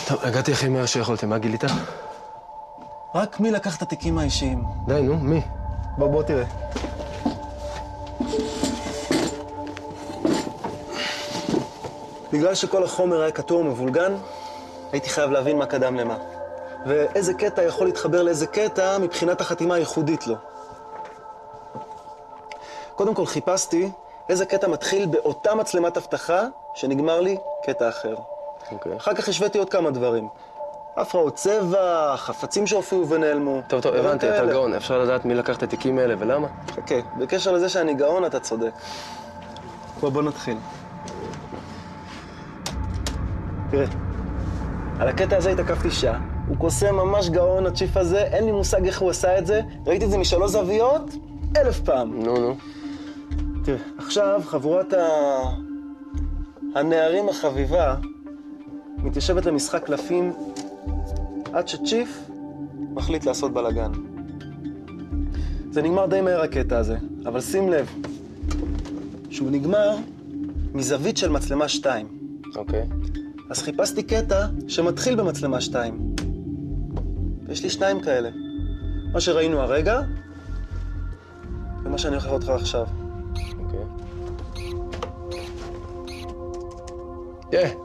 טוב, הגעתי הכי מהר שיכולתי. מה גילית? רק מי לקח את התיקים האישיים? די, נו, מי? בוא תראה. בגלל שכל החומר היה כתוב ומבולגן, הייתי חייב להבין מה קדם למה. ואיזה קטע יכול להתחבר לאיזה קטע מבחינת החתימה הייחודית לו. קודם כל חיפשתי איזה קטע מתחיל באותה מצלמת אבטחה שנגמר לי קטע אחר. אחר כך השוויתי עוד כמה דברים. הפרעות צבע, חפצים שהופיעו ונעלמו. טוב, הבנתי, אתה גאון. אפשר לדעת מי לקח את התיקים האלה ולמה? חכה, בקשר לזה שאני גאון אתה צודק. בוא נתחיל. תראה, על הקטע הזה התעקפתי שעה. הוא קוסם ממש גאון, הצ'יף הזה, אין לי מושג איך הוא עשה את זה. ראיתי את זה משלוש זוויות 1000 פעם. נו. תראה, עכשיו חבורת הנערים החביבה מתיישבת למשחק קלפים עד שצ'יף מחליט לעשות בלגן. זה נגמר די מהר הקטע הזה, אבל שים לב, שהוא נגמר מזווית של מצלמה 2. אוקיי. אז חיפשתי קטע שמתחיל במצלמה 2. יש לי 2 כאלה. מה שראינו הרגע, ומה שאני הולך לראות לך עכשיו. אוקיי.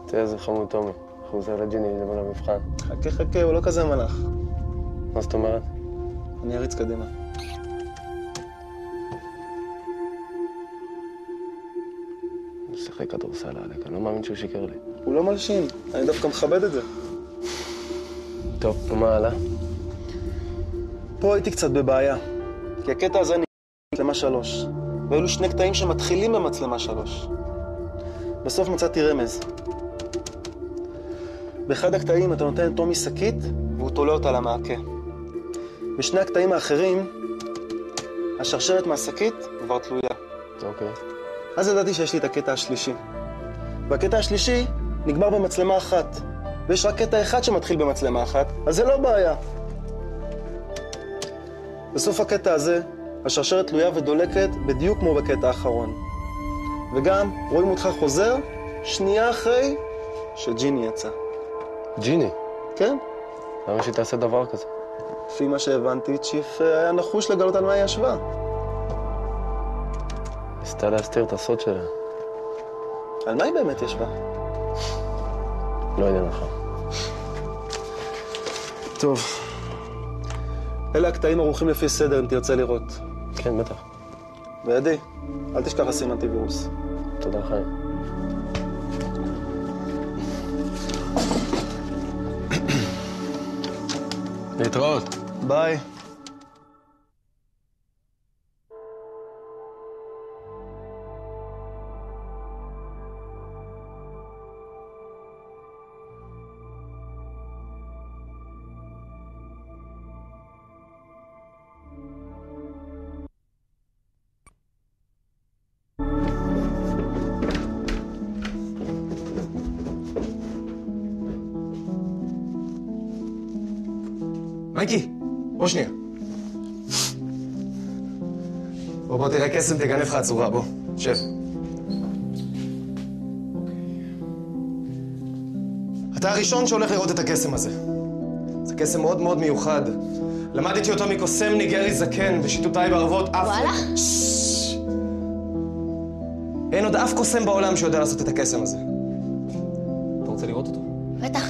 תראה איזה חמוד תומי. הוא עוזר לג'יני לבוא למבחן. חכה, הוא לא כזה מלאך. מה זאת אומרת? אני אריץ קדימה. הוא שיחק כדורסל עלק, אני לא מאמין שהוא שיקר לי. הוא לא מלשין, אני דווקא מכבד את זה. טוב, ומה הלאה? פה הייתי קצת בבעיה, כי הקטע הזה נקרא מצלמה 3, ואלו 2 קטעים שמתחילים במצלמה 3. בסוף מצאתי רמז. באחד הקטעים אתה נותן לטומי שקית, והוא תולה אותה למעקה. בשני הקטעים האחרים, השרשרת מהשקית כבר תלויה. אוקיי. אז ידעתי שיש לי את הקטע השלישי. והקטע השלישי נגמר במצלמה 1, ויש רק קטע אחד שמתחיל במצלמה 1, אז זה לא בעיה. בסוף הקטע הזה, השרשרת תלויה ודולקת בדיוק כמו בקטע האחרון. וגם רואים אותך חוזר שנייה אחרי שג'יני יצא. ג'יני? כן. למה שהיא תעשה דבר כזה? לפי מה שהבנתי, צ'יף היה נחוש לגלות על מה היא ישבה. ניסתה להסתיר את הסוד שלה. על מה היא באמת ישבה? לא יודע לך. טוב. אלה הקטעים ערוכים לפי סדר אם תרצה לראות. כן, בטח. וידי, אל תשכח לשים אנטיווירוס. תודה, חיים. להתראות. ביי. מייקי, בוא שנייה. בוא תראה קסם, תגנב לך הצורה, בוא, שב. אתה הראשון שהולך לראות את הקסם הזה. זה קסם מאוד מאוד מיוחד. למדתי אותו מקוסם ניגרי זקן בשיטותיי בערבות אף... וואלה? אין עוד אף קוסם בעולם שיודע לעשות את הקסם הזה. אתה רוצה לראות אותו? בטח.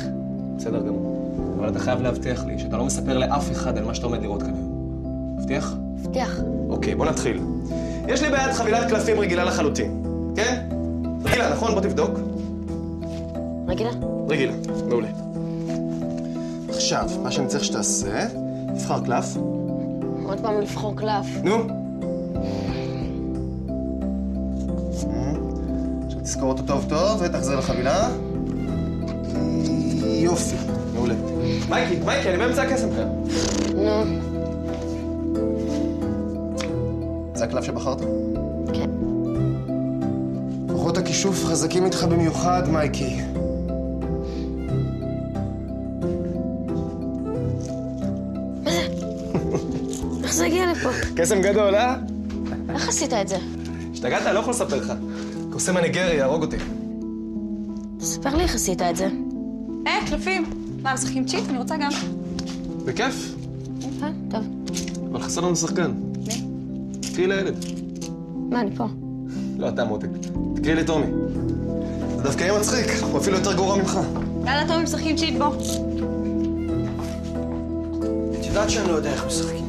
בסדר גמור. אבל אתה חייב להבטיח לי שאתה לא מספר לאף אחד על מה שאתה עומד לראות כאן היום. מבטיח? מבטיח. אוקיי, בוא נתחיל. יש לי ביד חבילת קלפים רגילה לחלוטין. כן? רגילה, נכון? בוא תבדוק. רגילה? רגילה, מעולה. עכשיו, מה שאני צריך שתעשה, תבחר קלף. עוד פעם לבחור קלף. נו. עכשיו תזכור אותו טוב טוב ותחזר לחבילה. יופי, מעולה. מייקי, אני באמצע הקסם כאן. נו. זה הקלף שבחרת? כן. כוחות הכישוף חזקים איתך במיוחד, מייקי. איך זה הגיע לפה? קסם גדול, אה? איך עשית את זה? השתגעת? לא יכול לספר לך. קוסם הניגרי יהרוג אותי. תספר לי איך עשית את זה. קלפים. מה, משחקים צ'יט? אני רוצה גם. בכיף, יפה, טוב. אבל חסר לנו שחקן. מי? תקראי לילד. מה, אני פה? לא, אתה מותק. תקראי לטומי. זה דווקא יהיה מצחיק, הוא אפילו יותר גרוע ממך. יאללה, טוב, משחקים צ'יט, בוא. את יודעת שאני לא יודע איך משחקים.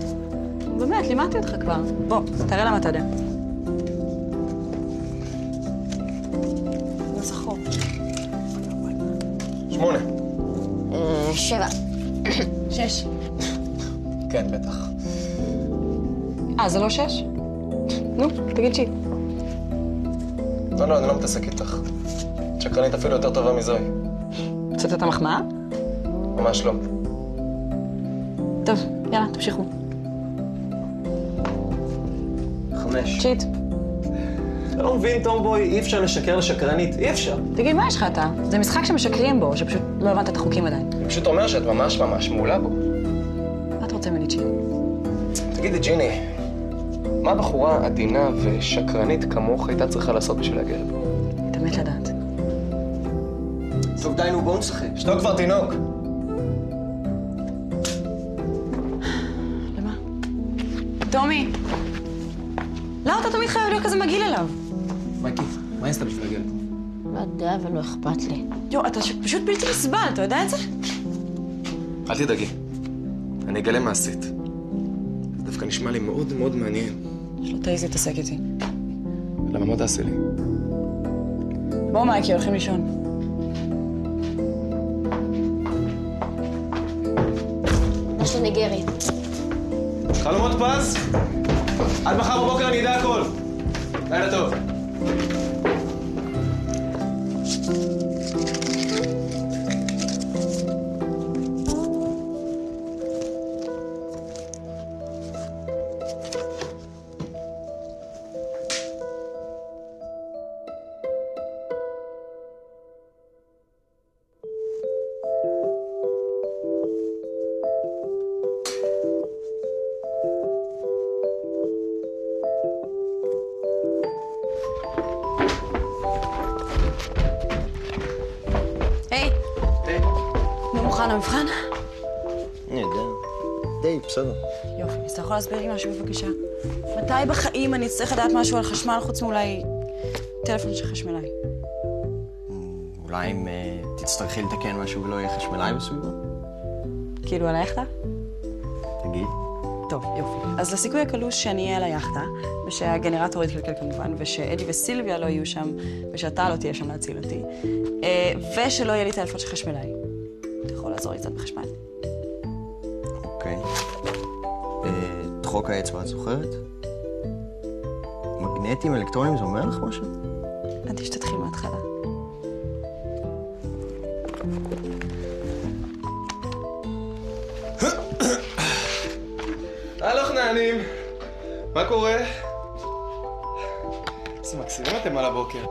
באמת, לימדתי אותך כבר. בוא, תראה למה אתה יודע. זה זכור. 8. 7. 6. כן, בטח. זה לא 6? נו, תגיד צ'יט. לא, אני לא מתעסק איתך. את שקרנית אפילו יותר טובה מזוהי. הוצאת את המחמאה? ממש לא. טוב, יאללה, תמשיכו. 5. צ'יט. אתה לא מבין, טומבוי, אי אפשר לשקר לשקרנית, אי אפשר. תגיד, מה יש לך אתה? זה משחק שמשקרים בו, שפשוט לא הבנת את החוקים עדיין. אני פשוט אומר שאת ממש מעולה בו. מה אתה רוצה ממני, צ'יט? תגידי, ג'יני, מה בחורה עדינה ושקרנית כמוך הייתה צריכה לעשות בשביל להגיע לפה? אתה מת לדעת. טוב, די, נו, בואו נשחק. שתוק כבר תינוק. למה? טומי! לא, אתה תמיד חייב להיות כזה מגעיל אליו. מייקי, מה עשית בשביל להגיע לפה? לא יודע, אבל לא אכפת לי. אתה פשוט בלתי נסבל, אתה יודע את זה? אל תדאגי, אני אגלה מה עשית. זה דווקא נשמע לי מאוד מאוד מעניין. שלא תעיז להתעסק איתי. למה, מה תעשי לי? בוא, מייקי, הולכים לישון. משהו ניגרי. חלומות פז? עד מחר בבוקר אני אדע הכל. לילה טוב. היי. היי. לא מוכן למבחן? אני יודע. די, בסדר. יופי, אז אתה יכול להסביר לי משהו בבקשה? מתי בחיים אני אצטרך לדעת משהו על חשמל חוץ מאולי טלפון של חשמלאי? אולי אם תצטרכי לתקן משהו ולא יהיה חשמלאי בסביבו? כאילו על היאכטה? תגיד. טוב, יופי. אז לסיכוי הקלוש שאני אהיה על היאכטה, ושהגנרטור יתקלקל כמובן, ושאדי וסילביה לא יהיו שם, ושאתה לא תהיה שם להציל אותי, ושלא יהיה לי טלפון של חשמלאי. אתה יכול לעזור לי קצת בחשמל? אוקיי. את חוק האצבע את זוכרת? מגנטים, אלקטרונים, זה אומר לך משהו? עדיף שתתחיל מההתחלה. הלוך נענים. מה קורה? איזה מקסימים אתם על הבוקר.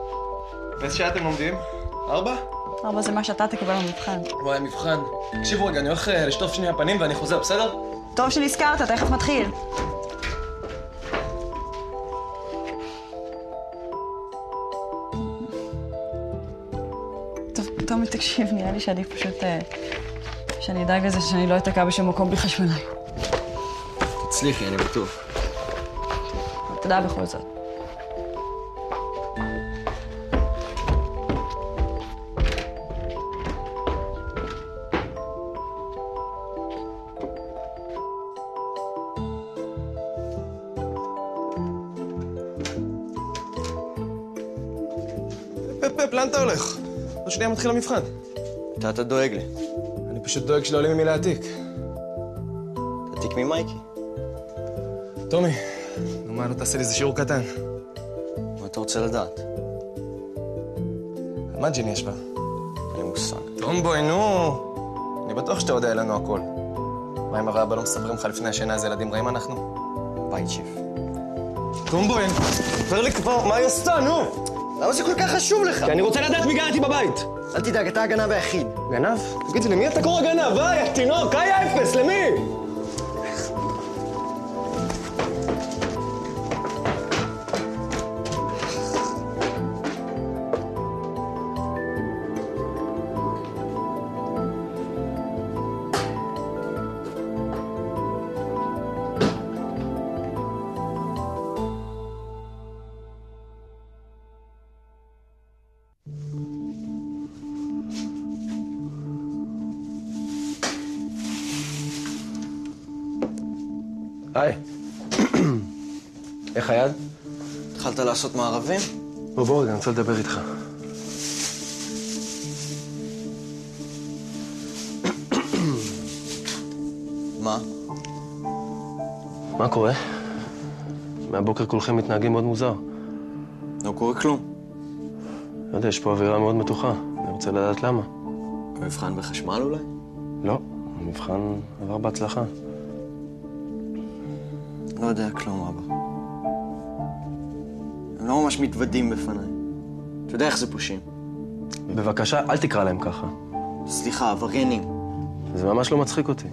באיזה שעה אתם לומדים? 4? 4 זה מה שאתה תקבל במבחן. וואי, מבחן. תקשיבו רגע, אני הולך לשטוף שנייה פנים ואני חוזר, בסדר? טוב שנזכרת, תכף מתחיל. טוב, תומי, תקשיב, נראה לי שעדיף פשוט שאני אדאג לזה שאני לא אתקע בשום מקום בלי חשמלאי. תצליחי, אני בטוח. תודה בכל זאת. פפ, לאן אתה הולך? עוד שנייה מתחיל המבחן. אתה דואג לי. אני פשוט דואג שלא עולים ממי להעתיק. תעתיק ממייקי. טומי, נו מה, לא תעשה לי איזה שיעור קטן. מה אתה רוצה לדעת? על מה ג'יני ישבה? אין לי מושג. טומבוי, נו. אני בטוח שאתה יודע לנו הכל. מה אם אבא לא מספרים לך לפני השינה איזה ילדים רעים אנחנו? ביי, צ'יף. טומבוי, דבר לי כבר, מה היא עשתה, נו? למה זה כל כך חשוב לך? כי אני רוצה לדעת מי גר איתי בבית. אל תדאג, אתה הגנב היחיד. גנב? תגיד לי, למי אתה קורא גנב? היי, התינוק, היי האפס, למי? היי. איך היד? התחלת לעשות מערבים? בוא רגע, אני רוצה לדבר איתך. מה? מה קורה? מהבוקר כולכם מתנהגים מאוד מוזר. לא קורה כלום. לא יודע, יש פה אווירה מאוד מתוחה. אני רוצה לדעת למה. מבחן בחשמל אולי? לא, המבחן עבר בהצלחה. לא יודע כלום, אבא. הם לא ממש מתוודים בפניי. אתה יודע איך זה פושעים. בבקשה, אל תקרא להם ככה. סליחה, עבריינים. זה ממש לא מצחיק אותי.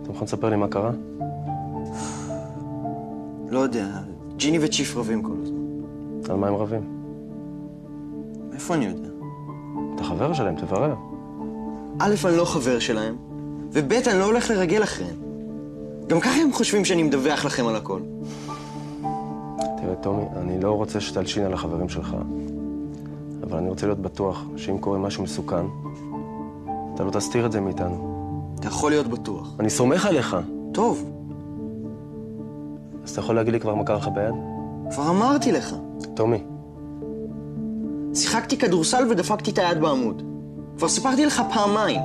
אתה מוכן לספר לי מה קרה? לא יודע, ג'יני וצ'יף רבים כל הזמן. על מה הם רבים? איפה אני יודע? אתה חבר שלהם, תברר. א', אני לא חבר שלהם, וב', אני לא הולך לרגל אחריהם. גם ככה הם חושבים שאני מדווח לכם על הכל. תראה, טומי, אני לא רוצה שתלשין על החברים שלך, אבל אני רוצה להיות בטוח שאם קורה משהו מסוכן, אתה לא תסתיר את זה מאיתנו. אתה יכול להיות בטוח. אני סומך עליך. טוב, אז אתה יכול להגיד לי כבר מה קרה לך ביד? כבר אמרתי לך. טומי, שיחקתי כדורסל ודפקתי את היד בעמוד. כבר סיפרתי לך פעמיים.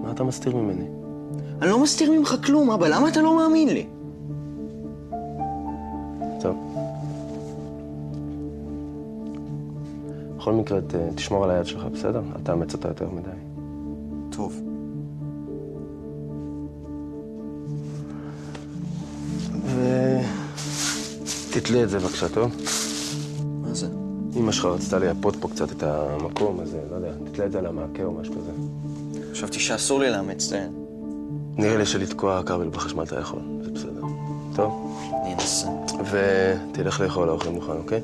מה אתה מסתיר ממני? אני לא מסתיר ממך כלום, אבא, למה אתה לא מאמין לי? טוב. בכל מקרה, תשמור על היד שלך, בסדר? אל תאמץ אותה יותר מדי. טוב. תתלה את זה בבקשה, טוב? מה זה? אמא שלך רצתה לייפות פה קצת את המקום, אז לא יודע, תתלה את זה על המעקה או משהו כזה. חשבתי שאסור לי לאמץ את היד. נראה לי שלתקוע כבל בחשמל אתה יכול, זה בסדר. טוב? אני אנסה. ותלך לאכול, האוכל מוכן, אוקיי?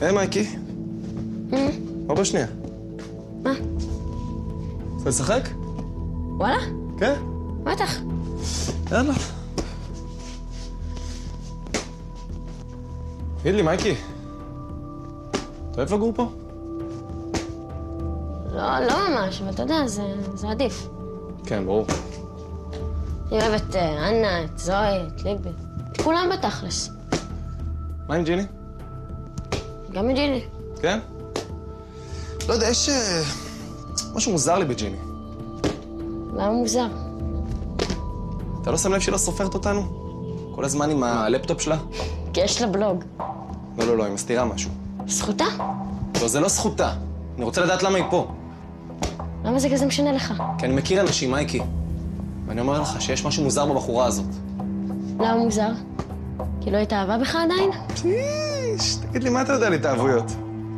היי, מייקי. בוא שנייה. מה? רוצה לשחק? וואלה? כן. בטח. יאללה. תגיד לי, מייקי, אתה אוהב לגור פה? לא ממש, אבל אתה יודע, זה עדיף. כן, ברור. אני אוהבת את אנה, את זוהי, את ליבי. את כולם בתכלס. מה עם ג'יני? גם עם ג'יני. כן? לא יודע, יש משהו מוזר לי בג'יני. למה מוזר? אתה לא שם לב שהיא לא סופרת אותנו? כל הזמן עם הלפטופ שלה? כי יש לה בלוג. לא, היא מסתירה משהו. זכותה? לא, זה לא זכותה. אני רוצה לדעת למה היא פה. למה זה כזה משנה לך? כי אני מכיר אנשים, מייקי. ואני אומר לך שיש משהו מוזר בבחורה הזאת. למה מוזר? כי לא התאהבה בך עדיין? תגיד לי, מה אתה יודע על התאהבויות?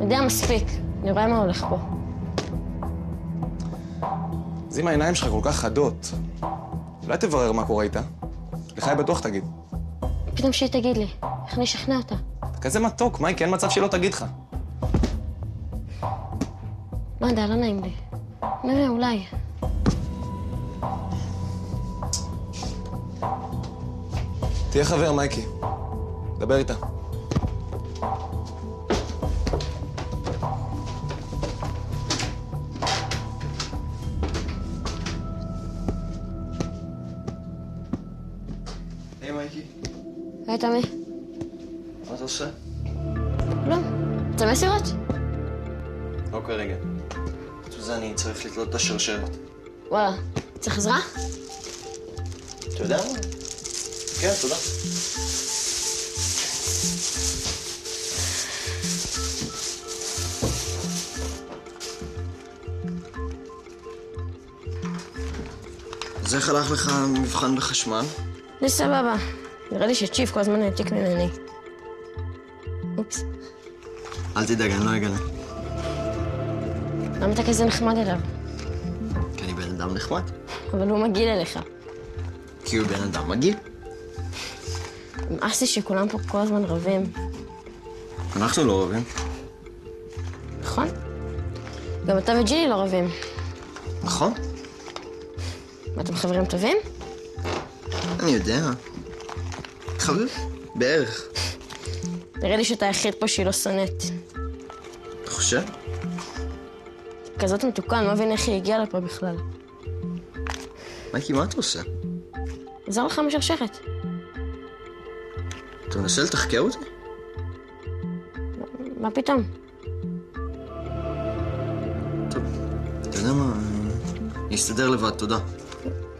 יודע מספיק. אני רואה מה הולך פה. אז אם העיניים שלך כל כך חדות, אולי תברר מה קורה איתה. לך היא בטוח תגיד. פתאום שהיא תגיד לי. איך אני אשכנע אותה? אתה כזה מתוק, מייקי, אין מצב שהיא לא תגיד לך. לא יודע, לא נעים לי. נראה, אולי. תהיה חבר, מייקי. דבר איתה. היי, מייקי. היי, תמי. מה אתה עושה? לא. אתה מסירות? לא כרגע. חוץ מזה אני צריך לתלות את השרשרת. וואלה. צריך עזרה? אתה יודע מה? כן, תודה. אז איך הלך לך מבחן בחשמל? זה סבבה. נראה לי שצ'יף כל הזמן העתיק ממני. אופס. אל תדאג, אני לא אגלה. למה אתה כזה נחמד אליו? כי אני בן אדם נחמד. אבל הוא מגעיל אליך. כי הוא בן אדם מגעיל. נמאס לי שכולם פה כל הזמן רבים. אנחנו לא רבים. נכון? גם אתה וג'ילי לא רבים. נכון? מה, אתם חברים טובים? אני יודע. חבר, בערך. נראה לי שאתה היחיד פה שהיא לא שונאת. אתה חושב? כזאת מתוקן, לא מבין איך היא הגיעה לפה בכלל. מייקי, מה אתה עושה? עזר לך משרשרת. אתה מנסה לתחקר אותי? מה פתאום? טוב, אתה יודע מה? אני אסתדר לבד, תודה.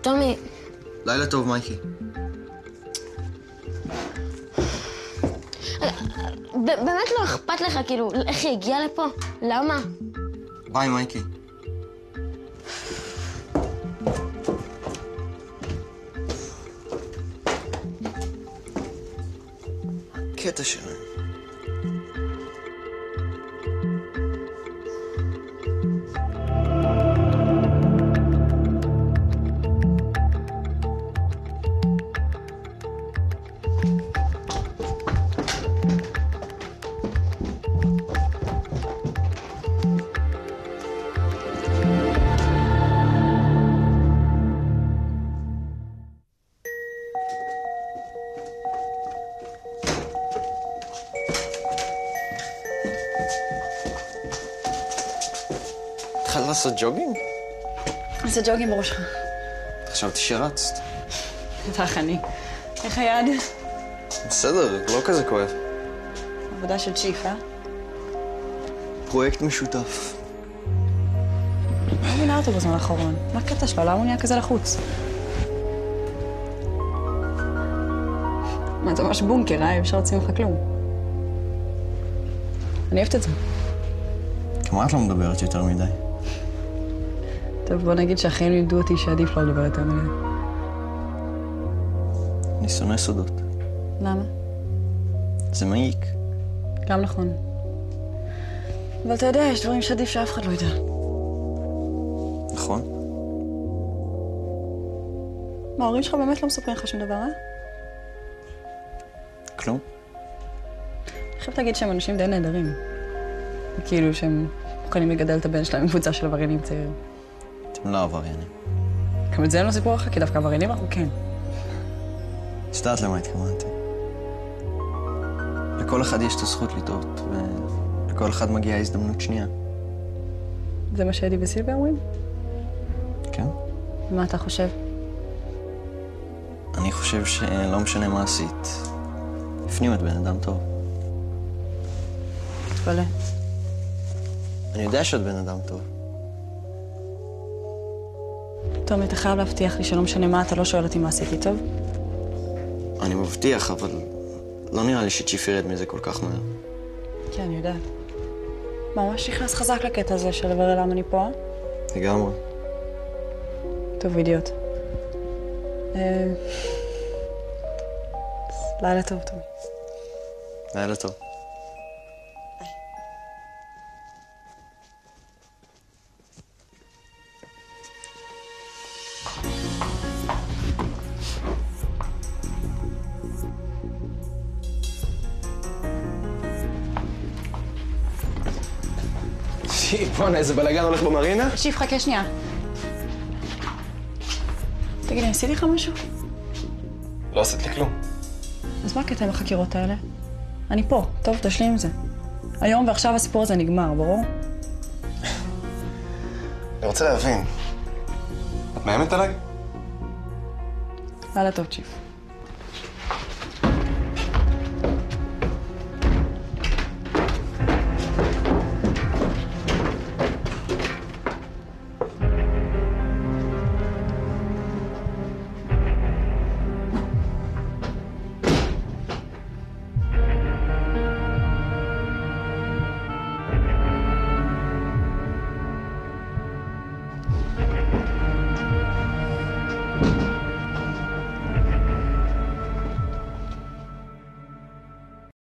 טומי, לילה טוב, מייקי. באמת לא אכפת לך, כאילו, איך היא הגיעה לפה? למה? ביי, מייקי. קטע שלהם. התחלת לעשות ג'וגינג? עושה ג'וגים בראשך. חשבתי שרצת. בטח אני. איך היד? בסדר, לא כזה כואב. עבודה של צ'יף, אה? פרויקט משותף. לא מבינה אותו בזמן האחרון. מה הקטע שלו? למה הוא נהיה כזה לחוץ? מה, זה ממש בונקר, אי אפשר להוציא ממך כלום. אני אוהבת את זה. כמה את לא מדברת יותר מדי? טוב, בוא נגיד שהחיים לימדו אותי שעדיף לא לדבר יותר מדי. אני שונא סודות. למה? זה מעיק. גם נכון. אבל אתה יודע, יש דברים שעדיף שאף אחד לא ידע. נכון? מה, ההורים שלך באמת לא מספרים לך שום דבר, אה? כלום? אני חייבת להגיד שהם אנשים די נהדרים. כאילו שהם מוכנים לגדל את הבן שלהם עם קבוצה של עבריינים צעירים. אתם לא עבריינים. גם את זה אין לו סיפור אחר, כי דווקא עבריינים אנחנו כן. את יודעת למה התכוונתי. לכל אחד יש את הזכות לטעות, ולכל אחד מגיעה הזדמנות שנייה. זה מה שאדי וסילביה אומרים? כן? מה אתה חושב? אני חושב שלא משנה מה עשית. לפנים את בן אדם טוב. תתפלא. אני יודע שאת בן אדם טוב. תומי, אתה חייב להבטיח לי שלא משנה מה, אתה לא שואל אותי מה עשיתי טוב? אני מבטיח, אבל לא נראה לי שצ'יף ירד מזה כל כך מהר. כן, אני יודעת. ממש נכנס חזק לקטע הזה של לברר למה אני פה, אה? לגמרי. טוב, אידיוט. לילה טוב, תומי. לילה טוב. בואנה, איזה בלגן הולך במרינה? שיף, חכה שנייה. תגיד, אני עשיתי לך משהו? לא עשית לי כלום. אז מה הקטע עם החקירות האלה? אני פה, טוב, תשלים עם זה. היום ועכשיו הסיפור הזה נגמר, ברור? אני רוצה להבין. את מאיימת עליי? לילה טוב, צ'יף.